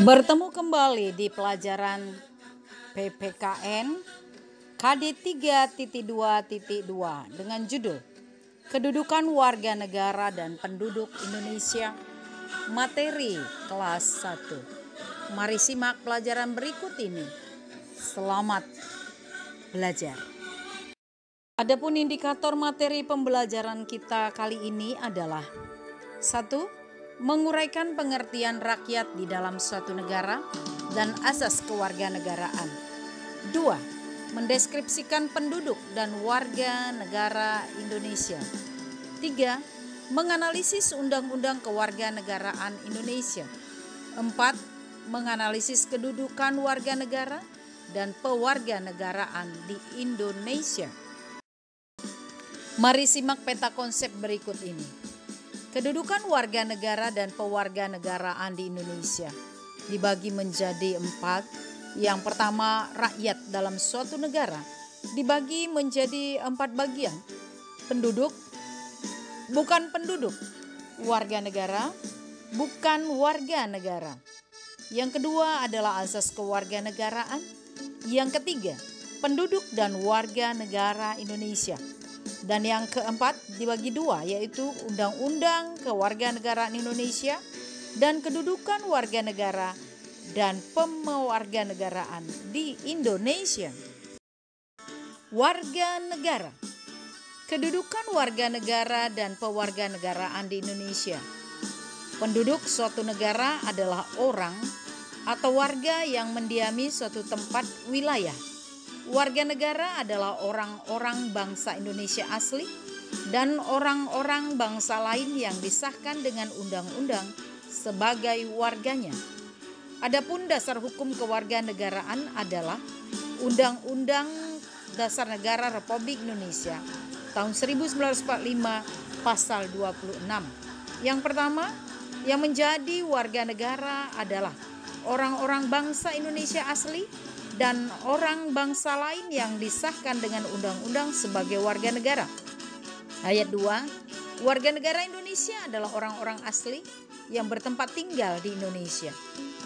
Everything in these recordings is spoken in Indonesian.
Bertemu kembali di pelajaran PPKN KD 3.2.2 dengan judul Kedudukan Warga Negara dan Penduduk Indonesia, materi kelas 1. Mari simak pelajaran berikut ini. Selamat belajar. Adapun indikator materi pembelajaran kita kali ini adalah 1. Menguraikan pengertian rakyat di dalam suatu negara dan asas kewarganegaraan. 2. Mendeskripsikan penduduk dan warga negara Indonesia. 3. Menganalisis undang-undang kewarganegaraan Indonesia. 4. Menganalisis kedudukan warga negara dan pewarganegaraan di Indonesia. Mari simak peta konsep berikut ini. Kedudukan warga negara dan pewarganegaraan di Indonesia dibagi menjadi 4. Yang pertama, rakyat dalam suatu negara dibagi menjadi 4 bagian. Penduduk, bukan penduduk. Warga negara, bukan warga negara. Yang kedua adalah asas kewarganegaraan. Yang ketiga, penduduk dan warga negara Indonesia. Dan yang keempat dibagi 2, yaitu Undang-Undang Kewarganegaraan Indonesia dan kedudukan warga negara dan pewarganegaraan di Indonesia. Warga negara. Kedudukan warga negara dan pewarganegaraan di Indonesia. Penduduk suatu negara adalah orang atau warga yang mendiami suatu tempat wilayah. Warga negara adalah orang-orang bangsa Indonesia asli dan orang-orang bangsa lain yang disahkan dengan undang-undang sebagai warganya. Adapun dasar hukum kewarganegaraan adalah Undang-Undang Dasar Negara Republik Indonesia tahun 1945 pasal 26. Yang pertama, yang menjadi warga negara adalah orang-orang bangsa Indonesia asli dan orang bangsa lain yang disahkan dengan undang-undang sebagai warga negara. Ayat 2, warga negara Indonesia adalah orang-orang asli yang bertempat tinggal di Indonesia.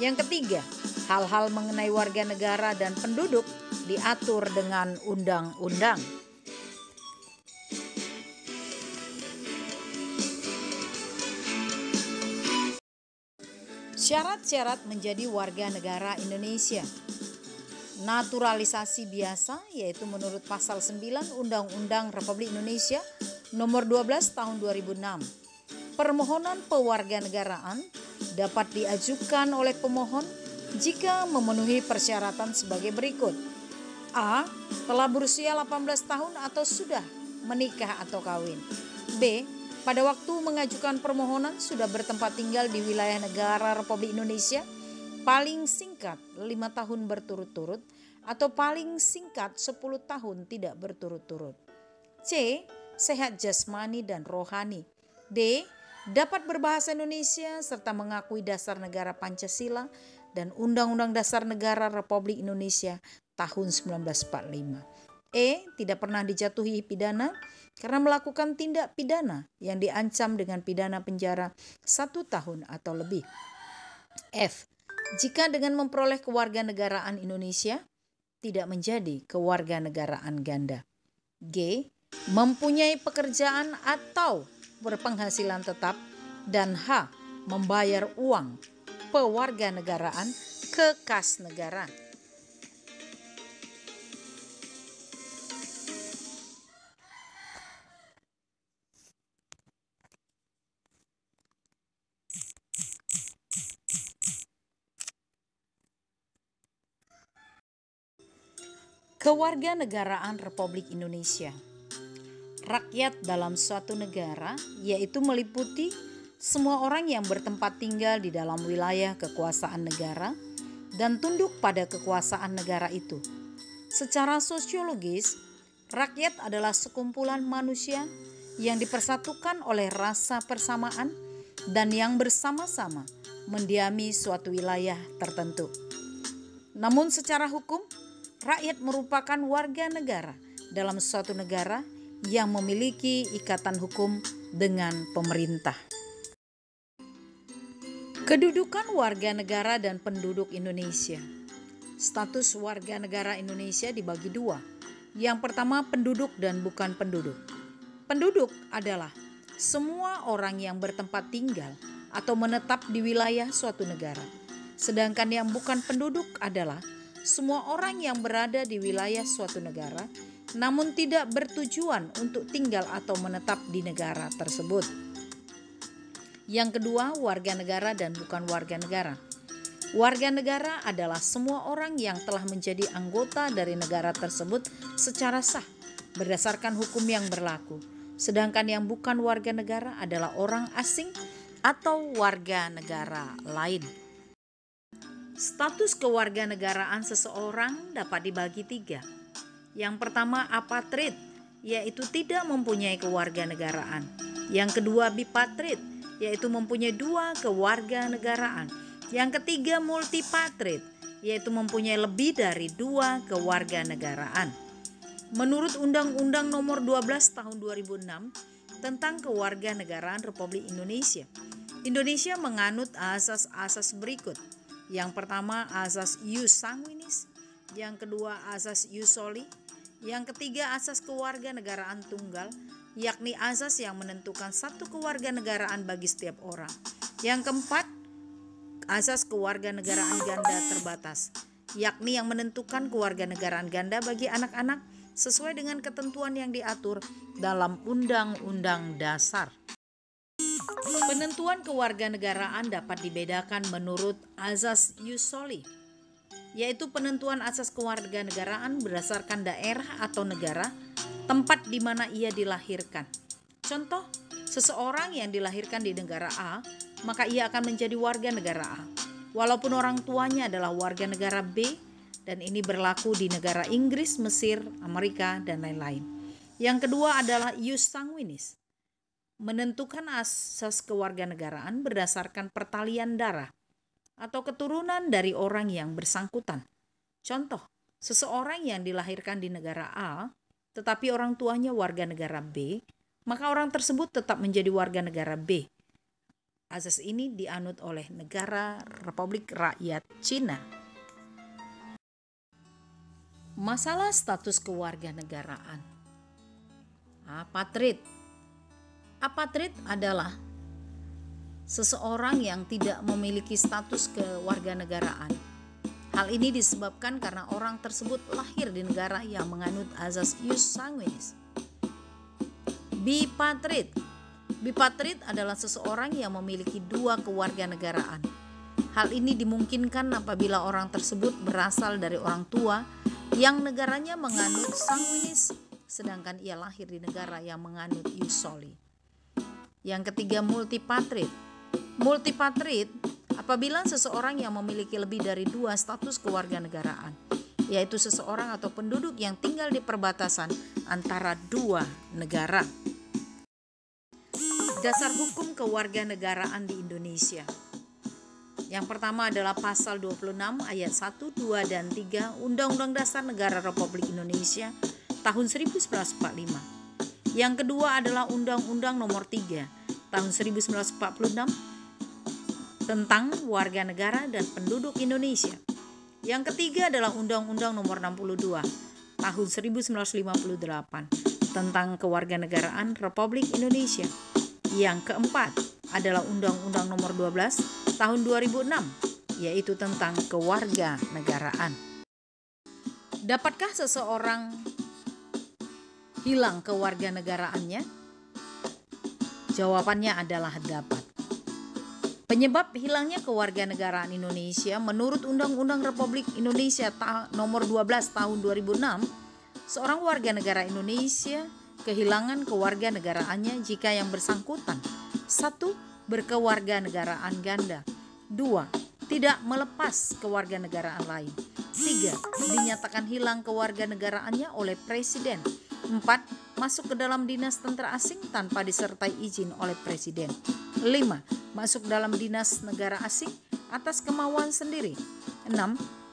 Yang ketiga, hal-hal mengenai warga negara dan penduduk diatur dengan undang-undang. Syarat-syarat menjadi warga negara Indonesia. Naturalisasi biasa, yaitu menurut pasal 9 Undang-Undang Republik Indonesia nomor 12 tahun 2006. Permohonan pewarganegaraan dapat diajukan oleh pemohon jika memenuhi persyaratan sebagai berikut. A. Telah berusia 18 tahun atau sudah menikah atau kawin. B. Pada waktu mengajukan permohonan sudah bertempat tinggal di wilayah negara Republik Indonesia paling singkat 5 tahun berturut-turut atau paling singkat 10 tahun tidak berturut-turut. C. Sehat jasmani dan rohani. D. Dapat berbahasa Indonesia serta mengakui dasar negara Pancasila dan Undang-Undang Dasar Negara Republik Indonesia tahun 1945. E. Tidak pernah dijatuhi pidana karena melakukan tindak pidana yang diancam dengan pidana penjara 1 tahun atau lebih. F. Jika dengan memperoleh kewarganegaraan Indonesia tidak menjadi kewarganegaraan ganda. G. Mempunyai pekerjaan atau berpenghasilan tetap. Dan H. Membayar uang pewarganegaraan ke kas negara. Kewarganegaraan Republik Indonesia. Rakyat dalam suatu negara yaitu meliputi semua orang yang bertempat tinggal di dalam wilayah kekuasaan negara dan tunduk pada kekuasaan negara itu. Secara sosiologis, rakyat adalah sekumpulan manusia yang dipersatukan oleh rasa persamaan dan yang bersama-sama mendiami suatu wilayah tertentu. Namun secara hukum, rakyat merupakan warga negara dalam suatu negara yang memiliki ikatan hukum dengan pemerintah. Kedudukan warga negara dan penduduk Indonesia. Status warga negara Indonesia dibagi dua. Yang pertama, penduduk dan bukan penduduk. Penduduk adalah semua orang yang bertempat tinggal atau menetap di wilayah suatu negara. Sedangkan yang bukan penduduk adalah semua orang yang berada di wilayah suatu negara namun tidak bertujuan untuk tinggal atau menetap di negara tersebut. Yang kedua, warga negara dan bukan warga negara. Warga negara adalah semua orang yang telah menjadi anggota dari negara tersebut secara sah berdasarkan hukum yang berlaku. Sedangkan yang bukan warga negara adalah orang asing atau warga negara lain. Status kewarganegaraan seseorang dapat dibagi tiga. Yang pertama, apatrid, yaitu tidak mempunyai kewarganegaraan. Yang kedua, bipatrid, yaitu mempunyai dua kewarganegaraan. Yang ketiga, multipatrid, yaitu mempunyai lebih dari dua kewarganegaraan. Menurut Undang-Undang Nomor 12 Tahun 2006 tentang Kewarganegaraan Republik Indonesia, Indonesia menganut asas-asas berikut. Yang pertama, asas ius sanguinis. Yang kedua, asas ius soli. Yang ketiga, asas kewarganegaraan tunggal, yakni asas yang menentukan satu kewarganegaraan bagi setiap orang. Yang keempat, asas kewarganegaraan ganda terbatas, yakni yang menentukan kewarganegaraan ganda bagi anak-anak sesuai dengan ketentuan yang diatur dalam Undang-Undang Dasar. Penentuan kewarganegaraan dapat dibedakan menurut asas ius soli, yaitu penentuan asas kewarganegaraan berdasarkan daerah atau negara tempat di mana ia dilahirkan. Contoh, seseorang yang dilahirkan di negara A, maka ia akan menjadi warga negara A, walaupun orang tuanya adalah warga negara B, dan ini berlaku di negara Inggris, Mesir, Amerika, dan lain-lain. Yang kedua adalah ius sanguinis, menentukan asas kewarganegaraan berdasarkan pertalian darah atau keturunan dari orang yang bersangkutan. Contoh, seseorang yang dilahirkan di negara A, tetapi orang tuanya warga negara B, maka orang tersebut tetap menjadi warga negara B. Asas ini dianut oleh negara Republik Rakyat Cina. Masalah status kewarganegaraan. Apatrid. Apatrid adalah seseorang yang tidak memiliki status kewarganegaraan. Hal ini disebabkan karena orang tersebut lahir di negara yang menganut asas ius sanguinis. Bipatrid. Bipatrid adalah seseorang yang memiliki dua kewarganegaraan. Hal ini dimungkinkan apabila orang tersebut berasal dari orang tua yang negaranya menganut sanguinis, sedangkan ia lahir di negara yang menganut ius soli. Yang ketiga, multipatrid. Multipatrid apabila seseorang yang memiliki lebih dari dua status kewarganegaraan, yaitu seseorang atau penduduk yang tinggal di perbatasan antara dua negara. Dasar hukum kewarganegaraan di Indonesia. Yang pertama adalah pasal 26 ayat 1, 2, dan 3 Undang-Undang Dasar Negara Republik Indonesia tahun 1945. Yang kedua adalah Undang-Undang Nomor 3 tahun 1946 tentang warga negara dan penduduk Indonesia. Yang ketiga adalah Undang-Undang Nomor 62 tahun 1958 tentang kewarganegaraan Republik Indonesia. Yang keempat adalah Undang-Undang Nomor 12 tahun 2006, yaitu tentang kewarganegaraan. Dapatkah seseorang hilang kewarganegaraannya? Jawabannya adalah dapat. Penyebab hilangnya kewarganegaraan Indonesia menurut Undang-Undang Republik Indonesia Nomor 12 tahun 2006, seorang warga negara Indonesia kehilangan kewarganegaraannya jika yang bersangkutan: 1. Berkewarganegaraan ganda. 2. Tidak melepas kewarganegaraan lain. 3. Dinyatakan hilang kewarganegaraannya oleh Presiden. 4. Masuk ke dalam dinas tentara asing tanpa disertai izin oleh Presiden. 5. Masuk dalam dinas negara asing atas kemauan sendiri. 6.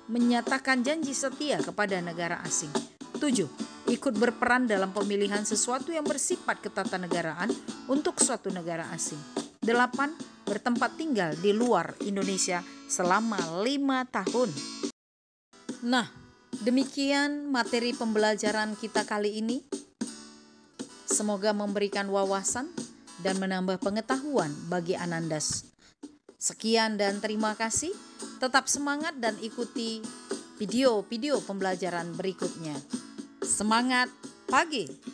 Menyatakan janji setia kepada negara asing. 7. Ikut berperan dalam pemilihan sesuatu yang bersifat ketatanegaraan untuk suatu negara asing. 8. Bertempat tinggal di luar Indonesia selama 5 tahun. Nah, demikian materi pembelajaran kita kali ini. Semoga memberikan wawasan dan menambah pengetahuan bagi Anandas. Sekian dan terima kasih. Tetap semangat dan ikuti video-video pembelajaran berikutnya. Semangat pagi!